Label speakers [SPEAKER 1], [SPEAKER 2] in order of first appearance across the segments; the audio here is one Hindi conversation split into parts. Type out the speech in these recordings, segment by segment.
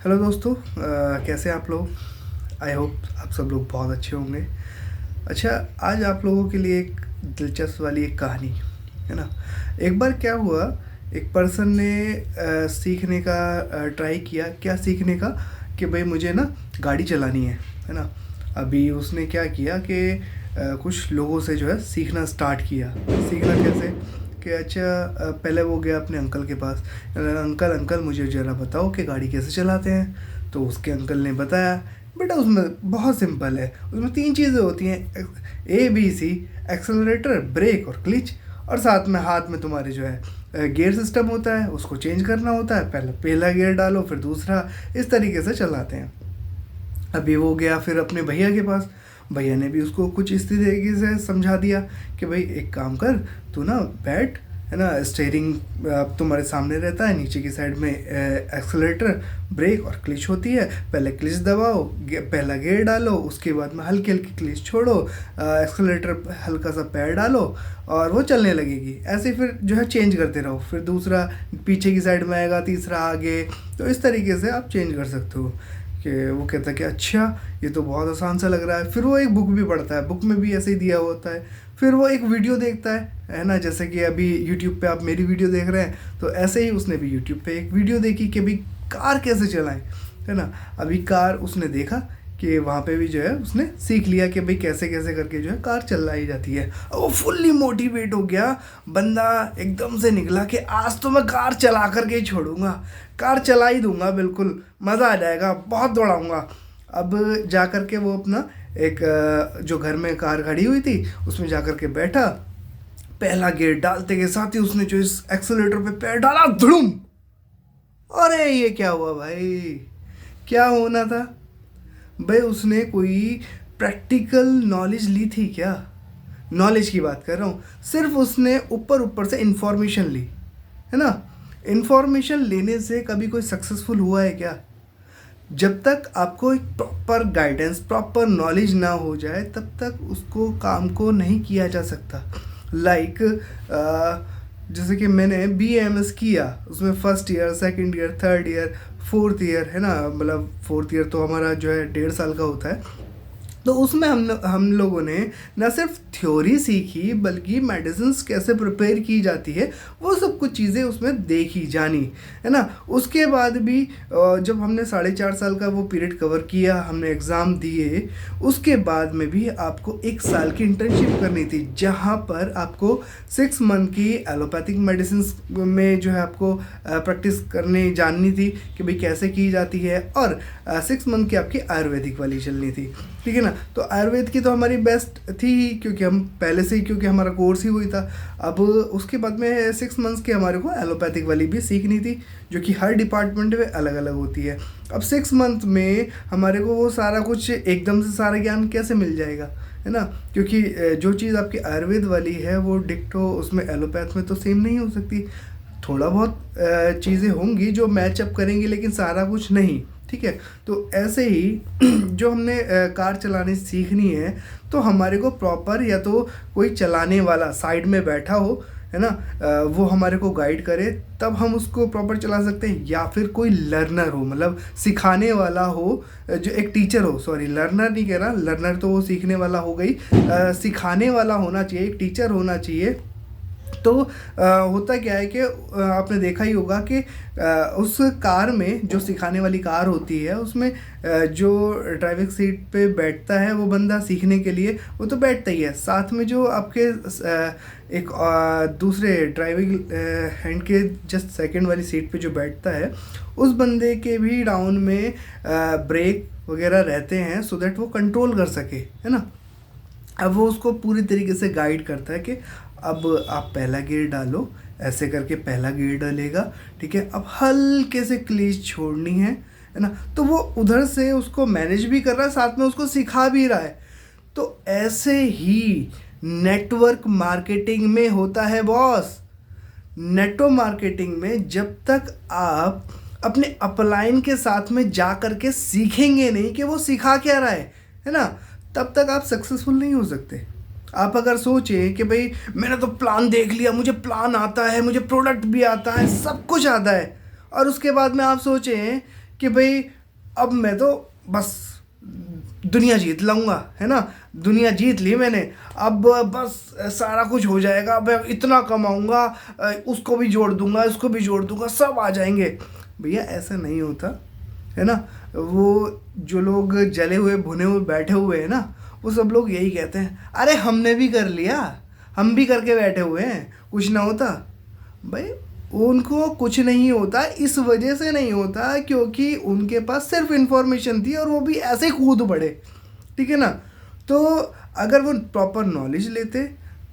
[SPEAKER 1] हेलो दोस्तों, कैसे हैं आप लोग। आई होप आप सब लोग बहुत अच्छे होंगे। अच्छा, आज आप लोगों के लिए एक दिलचस्प वाली एक कहानी है ना। एक बार क्या हुआ, एक पर्सन ने सीखने का ट्राई किया। क्या सीखने का? कि भाई मुझे ना गाड़ी चलानी है ना। अभी उसने क्या किया कि कुछ लोगों से जो है सीखना स्टार्ट किया। सीखना कैसे कि अच्छा, पहले वो गया अपने अंकल के पास। अंकल अंकल मुझे ज़रा बताओ कि गाड़ी कैसे चलाते हैं। तो उसके अंकल ने बताया, बेटा उसमें बहुत सिंपल है, उसमें 3 चीज़ें होती हैं, ABC, एक्सेलरेटर, ब्रेक और क्लिच। और साथ में हाथ में तुम्हारे जो है गियर सिस्टम होता है, उसको चेंज करना होता है। पहले पहला गियर डालो फिर दूसरा, इस तरीके से चलाते हैं। अभी वो गया फिर अपने भैया के पास। भैया ने भी उसको कुछ इस तरीके से समझा दिया कि भाई एक काम कर, तू ना बैठ, है ना। स्टेयरिंग तुम्हारे सामने रहता है, नीचे की साइड में एक्सेलरेटर, ब्रेक और क्लिच होती है। पहले क्लिच दबाओ, पहला गियर डालो, उसके बाद में हल्की हल्की क्लिच छोड़ो, एक्सेलरेटर हल्का सा पैर डालो और वो चलने लगेगी। ऐसे फिर जो है चेंज करते रहो, फिर दूसरा पीछे की साइड में आएगा, तीसरा आगे। तो इस तरीके से आप चेंज कर सकते हो। कि वो कहता है कि अच्छा, ये तो बहुत आसान सा लग रहा है। फिर वो एक बुक भी पढ़ता है, बुक में भी ऐसे ही दिया होता है। फिर वो एक वीडियो देखता है ना। जैसे कि अभी यूट्यूब पे आप मेरी वीडियो देख रहे हैं, तो ऐसे ही उसने भी यूट्यूब पे एक वीडियो देखी कि भाई कार कैसे चलाएं, है ना। अभी कार उसने देखा कि वहाँ पे भी जो है उसने सीख लिया कि भाई कैसे कैसे करके जो है कार चलाई जाती है। और वो फुल्ली मोटिवेट हो गया बंदा, एकदम से निकला कि आज तो मैं कार चला करके ही छोड़ूंगा, कार चला ही दूंगा, बिल्कुल मज़ा आ जाएगा, बहुत दौड़ाऊंगा। अब जा कर के वो अपना एक जो घर में कार खड़ी हुई थी उसमें जा कर के बैठा। पहला गियर डालते के साथ ही उसने जो इस एक्सेलेरेटर पे पैर डाला, धड़ुम। अरे ये क्या हुआ भाई, क्या होना था भाई। उसने कोई प्रैक्टिकल नॉलेज ली थी क्या? नॉलेज की बात कर रहा हूँ। सिर्फ उसने ऊपर ऊपर से इंफॉर्मेशन ली, है ना। इंफॉर्मेशन लेने से कभी कोई सक्सेसफुल हुआ है क्या? जब तक आपको एक प्रॉपर गाइडेंस, प्रॉपर नॉलेज ना हो जाए, तब तक उसको काम को नहीं किया जा सकता। लाइक जैसे कि मैंने BAMS किया, उसमें first year, second year, third year, fourth year, है ना। मतलब फोर्थ ईयर तो हमारा जो है 1.5 साल का होता है। तो उसमें हम लोगों ने न सिर्फ थ्योरी सीखी, बल्कि मेडिसिन्स कैसे प्रिपेयर की जाती है, वो सब कुछ चीज़ें उसमें देखी जानी, है ना। उसके बाद भी जब हमने 4.5 साल का वो पीरियड कवर किया, हमने एग्ज़ाम दिए, उसके बाद में भी आपको 1 साल की इंटर्नशिप करनी थी, जहाँ पर आपको 6 मंथ की एलोपैथिक मेडिसिन में जो है आपको प्रैक्टिस करनी जाननी थी कि भाई कैसे की जाती है। और 6 मंथ की आपकी आयुर्वेदिक वाली चलनी थी, ठीक है ना। तो आयुर्वेद की तो हमारी बेस्ट थी ही, क्योंकि हम पहले से ही, क्योंकि हमारा कोर्स ही वही था। अब उसके बाद में 6 मंथ्स की हमारे को एलोपैथिक वाली भी सीखनी थी, जो कि हर डिपार्टमेंट में अलग अलग होती है। अब 6 मंथ में हमारे को वो सारा कुछ एकदम से सारा ज्ञान कैसे मिल जाएगा, है ना। क्योंकि जो चीज़ आपकी आयुर्वेद वाली है वो डिक्टो उसमें एलोपैथ में तो सेम नहीं हो सकती। थोड़ा बहुत चीज़ें होंगी जो मैचअप करेंगी, लेकिन सारा कुछ नहीं, ठीक है। तो ऐसे ही जो हमने कार चलानी सीखनी है, तो हमारे को प्रॉपर या तो कोई चलाने वाला साइड में बैठा हो, है ना, वो हमारे को गाइड करे, तब हम उसको प्रॉपर चला सकते हैं। या फिर कोई लर्नर हो, मतलब सिखाने वाला हो, जो एक टीचर हो, सॉरी लर्नर नहीं कह रहा, लर्नर तो वो सीखने वाला हो गई, सिखाने वाला होना चाहिए, एक टीचर होना चाहिए। तो होता क्या है कि आपने देखा ही होगा कि उस कार में, जो सिखाने वाली कार होती है, उसमें जो ड्राइविंग सीट पे बैठता है वो बंदा सीखने के लिए, वो तो बैठता ही है। साथ में जो आपके एक दूसरे ड्राइविंग हैंड के जस्ट सेकंड वाली सीट पे जो बैठता है, उस बंदे के भी डाउन में ब्रेक वगैरह रहते हैं, सो दैट वो कंट्रोल कर सके, है ना। अब वो उसको पूरी तरीके से गाइड करता है कि अब आप पहला गियर डालो, ऐसे करके पहला गियर डालेगा, ठीक है। अब हल्के से क्लीच छोड़नी है ना। तो वो उधर से उसको मैनेज भी कर रहा है, साथ में उसको सिखा भी रहा है। तो ऐसे ही नेटवर्क मार्केटिंग में होता है बॉस। नेटवर्क मार्केटिंग में जब तक आप अपने अपलाइन के साथ में जा करके सीखेंगे नहीं कि वो सिखा क्या रहा है ना, तब तक आप सक्सेसफुल नहीं हो सकते। आप अगर सोचें कि भाई मैंने तो प्लान देख लिया, मुझे प्लान आता है, मुझे प्रोडक्ट भी आता है, सब कुछ आता है, और उसके बाद में आप सोचें कि भाई अब मैं तो बस दुनिया जीत लाऊंगा, है ना, दुनिया जीत ली मैंने, अब बस सारा कुछ हो जाएगा, अब इतना कमाऊंगा, उसको भी जोड़ दूंगा, इसको भी जोड़ दूंगा, सब आ जाएंगे। भैया ऐसा नहीं होता, है ना। वो जो लोग जले हुए भुने हुए बैठे हुए हैं ना, वो सब लोग यही कहते हैं, अरे हमने भी कर लिया, हम भी करके बैठे हुए हैं, कुछ ना होता। भाई उनको कुछ नहीं होता, इस वजह से नहीं होता क्योंकि उनके पास सिर्फ इंफॉर्मेशन थी और वो भी ऐसे ही कूद पड़े, ठीक है ना। तो अगर वो प्रॉपर नॉलेज लेते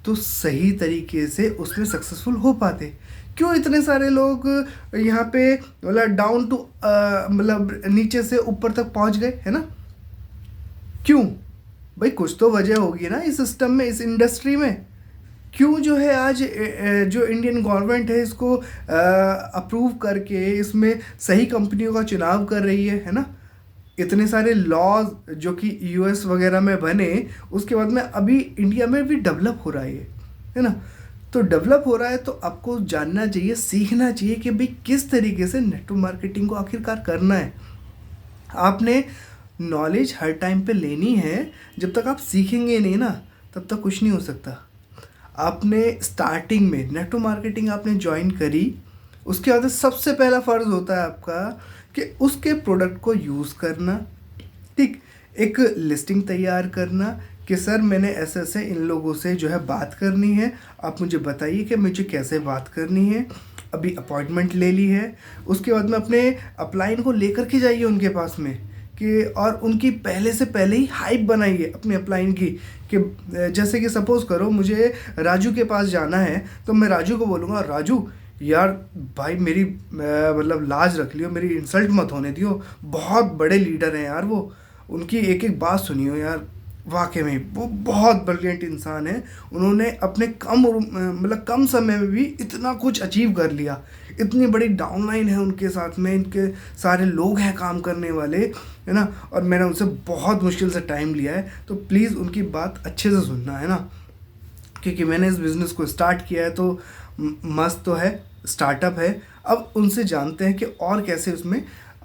[SPEAKER 1] तो सही तरीके से उसमें सक्सेसफुल हो पाते। क्यों इतने सारे लोग यहाँ पे मतलब डाउन टू मतलब नीचे से ऊपर तक पहुँच गए, है ना, क्यों? भाई कुछ तो वजह होगी ना इस सिस्टम में, इस इंडस्ट्री में। क्यों जो है आज जो इंडियन गवर्नमेंट है इसको अप्रूव करके इसमें सही कंपनियों का चुनाव कर रही है ना। इतने सारे लॉज जो कि यूएस वगैरह में बने, उसके बाद में अभी इंडिया में भी डेवलप हो रहा है ना। तो डेवलप हो रहा है तो आपको जानना चाहिए, सीखना चाहिए कि भाई किस तरीके से नेटवर्क मार्केटिंग को आखिरकार करना है। आपने नॉलेज हर टाइम पे लेनी है, जब तक आप सीखेंगे नहीं ना तब तक कुछ नहीं हो सकता। आपने स्टार्टिंग में नेटवर्क मार्केटिंग आपने ज्वाइन करी, उसके बाद सबसे पहला फ़र्ज़ होता है आपका कि उसके प्रोडक्ट को यूज़ करना, ठीक, एक लिस्टिंग तैयार करना कि सर मैंने ऐसे ऐसे इन लोगों से जो है बात करनी है, आप मुझे बताइए कि मुझे कैसे बात करनी है। अभी अपॉइंटमेंट ले ली है, उसके बाद में अपने अपलाइन को लेकर के जाइए उनके पास में कि और उनकी पहले से पहले ही हाइप बनाइए अपने अपलाइन की। कि जैसे कि सपोज़ करो मुझे राजू के पास जाना है, तो मैं राजू को बोलूँगा, राजू यार भाई मेरी मतलब लाज रख लियो, मेरी इंसल्ट मत होने दियो, बहुत बड़े लीडर हैं यार वो, उनकी एक एक बात सुनियो यार, वाकई में वो बहुत ब्रिलियंट इंसान है, उन्होंने अपने मतलब कम समय में भी इतना कुछ अचीव कर लिया, इतनी बड़ी डाउनलाइन है उनके साथ में, इनके सारे लोग हैं काम करने वाले, है ना, और मैंने उनसे बहुत मुश्किल से टाइम लिया है, तो प्लीज़ उनकी बात अच्छे से सुनना, है ना, क्योंकि मैंने इस बिज़नेस को स्टार्ट किया है तो मस्त तो है, स्टार्टअप है। अब उनसे जानते हैं कि और कैसे उसमें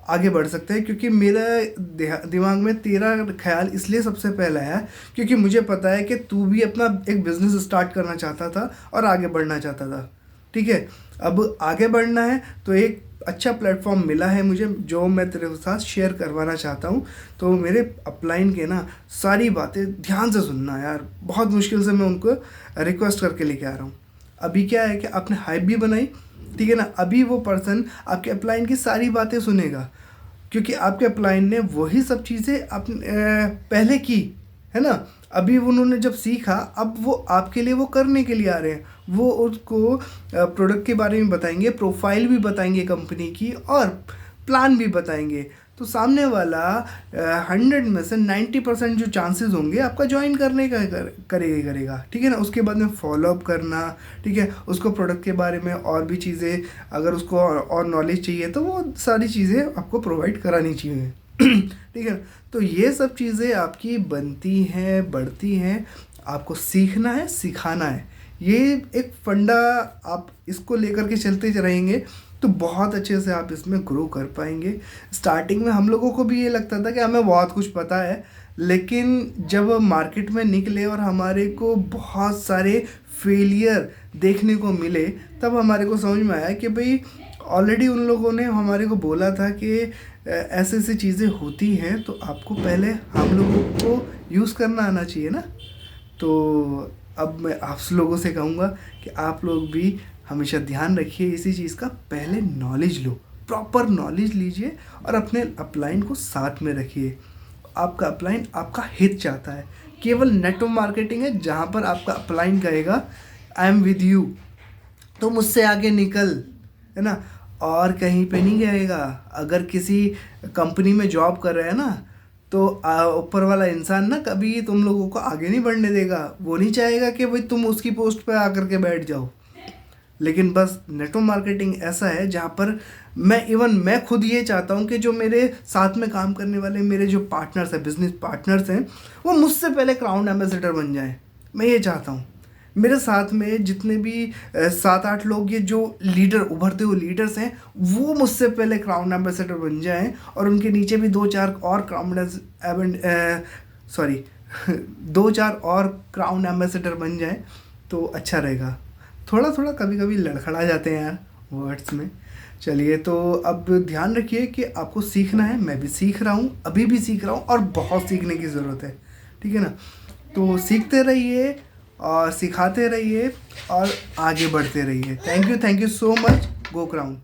[SPEAKER 1] आगे बढ़ सकते हैं, क्योंकि मेरा दिमाग में तेरा ख्याल इसलिए सबसे पहला है क्योंकि मुझे पता है कि तू भी अपना एक बिज़नेस स्टार्ट करना चाहता था और आगे बढ़ना चाहता था, ठीक है। अब आगे बढ़ना है तो एक अच्छा प्लेटफॉर्म मिला है मुझे जो मैं तेरे साथ शेयर करवाना चाहता हूँ। तो मेरे अपलाइन के ना सारी बातें ध्यान से सुनना यार, बहुत मुश्किल से मैं उनको रिक्वेस्ट करके लेके आ रहा हूँ। अभी क्या है कि आपने हाइप भी बनाई, ठीक है ना, अभी वो पर्सन आपके अपलाइन की सारी बातें सुनेगा क्योंकि आपके अपलाइन ने वही सब चीज़ें पहले की, है ना। अभी उन्होंने जब सीखा, अब वो आपके लिए वो करने के लिए आ रहे हैं, वो उसको प्रोडक्ट के बारे में बताएंगे, प्रोफाइल भी बताएंगे कंपनी की और प्लान भी बताएंगे। तो सामने वाला 100 में से 90% जो चांसेस होंगे आपका ज्वाइन करने का करेगा, ठीक है ना। उसके बाद में फॉलोअप करना, ठीक है, उसको प्रोडक्ट के बारे में और भी चीज़ें अगर उसको और नॉलेज चाहिए तो वो सारी चीज़ें आपको प्रोवाइड करानी चाहिए ठीक है। तो ये सब चीज़ें आपकी बनती हैं, बढ़ती हैं, आपको सीखना है, सिखाना है, ये एक फंडा, आप इसको लेकर के चलते रहेंगे तो बहुत अच्छे से आप इसमें ग्रो कर पाएंगे। स्टार्टिंग में हम लोगों को भी ये लगता था कि हमें बहुत कुछ पता है, लेकिन जब मार्केट में निकले और हमारे को बहुत सारे फेलियर देखने को मिले, तब हमारे को समझ में आया कि भाई ऑलरेडी उन लोगों ने हमारे को बोला था कि ऐसे ऐसी चीज़ें होती हैं, तो आपको पहले हम लोगों को यूज़ करना आना चाहिए ना। तो अब मैं आप लोगों से कहूँगा कि आप लोग भी हमेशा ध्यान रखिए इसी चीज़ का, पहले नॉलेज लो, प्रॉपर नॉलेज लीजिए और अपने अपलाइन को साथ में रखिए। आपका अपलाइन आपका हित चाहता है, केवल नेटवर्क मार्केटिंग है जहाँ पर आपका अपलाइन कहेगा आई एम विद यू, तो मुझसे आगे निकल, है ना, और कहीं पे नहीं कहेगा। अगर किसी कंपनी में जॉब कर रहे हैं ना, तो ऊपर वाला इंसान ना कभी तुम लोगों को आगे नहीं बढ़ने देगा, वो नहीं चाहेगा कि भाई तुम उसकी पोस्ट पे आकर के बैठ जाओ। लेकिन बस नेटवर्क मार्केटिंग ऐसा है जहाँ पर मैं खुद ये चाहता हूँ कि जो मेरे साथ में काम करने वाले मेरे जो पार्टनर्स हैं, बिजनेस पार्टनर्स हैं, वो मुझसे पहले क्राउन एम्बेसडर बन जाएं। मैं ये चाहता हूँ, मेरे साथ में जितने भी 7-8 लोग ये जो लीडर उभरते हुए लीडर्स हैं, वो मुझसे पहले क्राउन एम्बेसडर बन जाएं और उनके नीचे भी 2-4 और सॉरी 2-4 और क्राउन एम्बेसडर बन जाएं तो अच्छा रहेगा। थोड़ा थोड़ा कभी कभी लड़खड़ा जाते हैं यार वर्ड्स में। चलिए, तो अब ध्यान रखिए कि आपको सीखना है, मैं भी सीख रहा हूँ, अभी भी सीख रहा हूँ और बहुत सीखने की ज़रूरत है। ठीक है ना? तो सीखते रहिए और सिखाते रहिए और आगे बढ़ते रहिए। Thank you so much. Go crown.